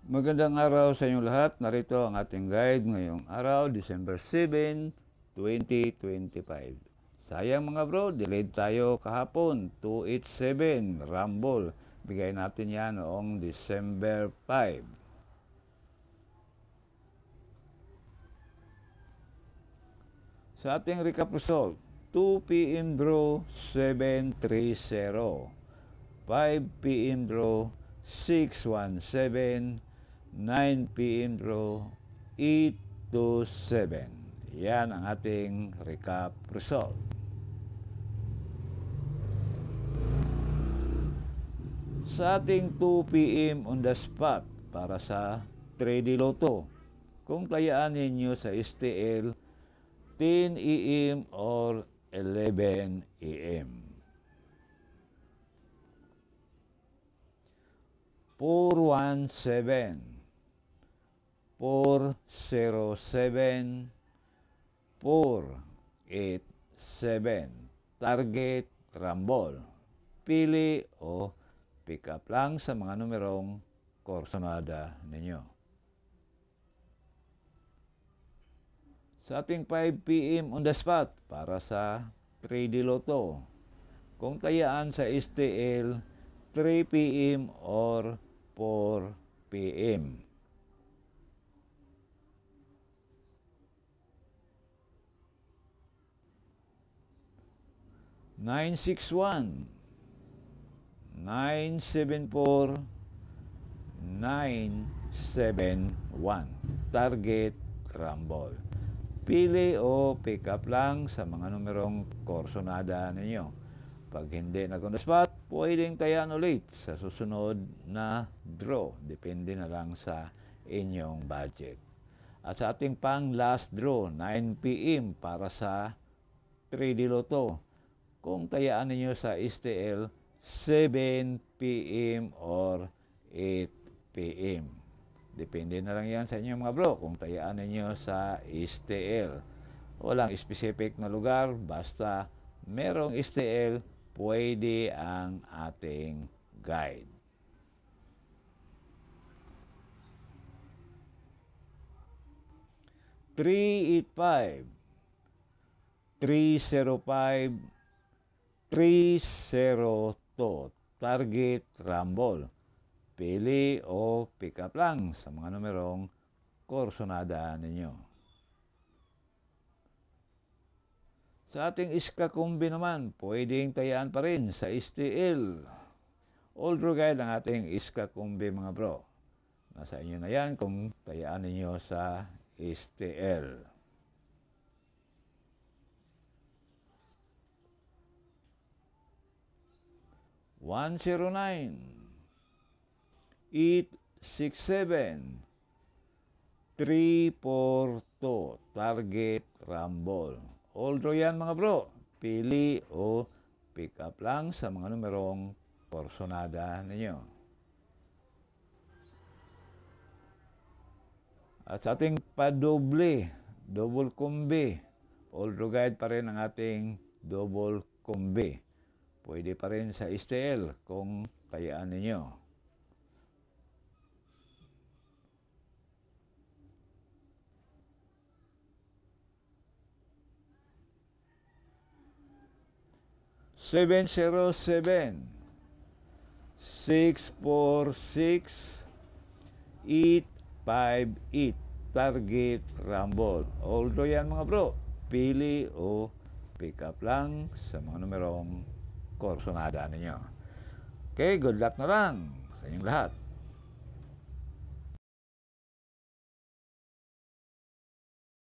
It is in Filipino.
Magandang araw sa inyong lahat. Narito ang ating guide ngayong araw, December 7, 2025. Sayang mga bro, delayed tayo kahapon, 287 Rumble. Bigay natin yan noong December 5. Sa ating recap result, 2 p.m. draw 730, 5 p.m. draw 617, 9 p.m. draw 827. Yan ang ating recap result. Sa ating 2 p.m. on the spot para sa 3D Lotto, kung tayaan ninyo sa STL 10 a.m. or 11 a.m. 417, 407, 487. Target, Rumble. Pili o pick up lang sa mga numerong korsonada ninyo. Sa ating 5 p.m. on the spot para sa 3D Lotto, kung tayaan sa STL 3 p.m. or 4 p.m. 961, 974, 971. Target, Rumble. Pili o pick up lang sa mga numerong korsonada ninyo. Pag hindi na on the spot, pwedeng tayaan ulit sa susunod na draw. Depende na lang sa inyong budget. At sa ating pang last draw, 9 p.m. para sa 3D Lotto. Kung tayaan ninyo sa STL 7 p.m. or 8 p.m. Depende na lang yan sa inyo mga bro kung tayaan ninyo sa STL. Walang specific na lugar, basta merong STL, pwede ang ating guide. $385, 305, 302. Target, Rumble. Pili o pick up lang sa mga numerong korsonada ninyo. Sa ating iska kumbi naman, pwedeng tayaan pa rin sa STL. Although guide ang ating iska kumbi mga bro. Nasa inyo na yan kung tayaan ninyo sa STL. $109, 867, 342. Target, Rumble. Although yan mga bro, pili o pick up lang sa mga numerong korsonada ninyo. At sa ating padoble, double combi, although guide pa rin ang ating double combi. Pwede pa rin sa STL kung tayaan ninyo. $707, 646, 858. Target, Rumble. Although yan mga bro, pili o pick up lang sa mga numerong korsonada ninyo. Okay, good luck na lang sa inyong lahat.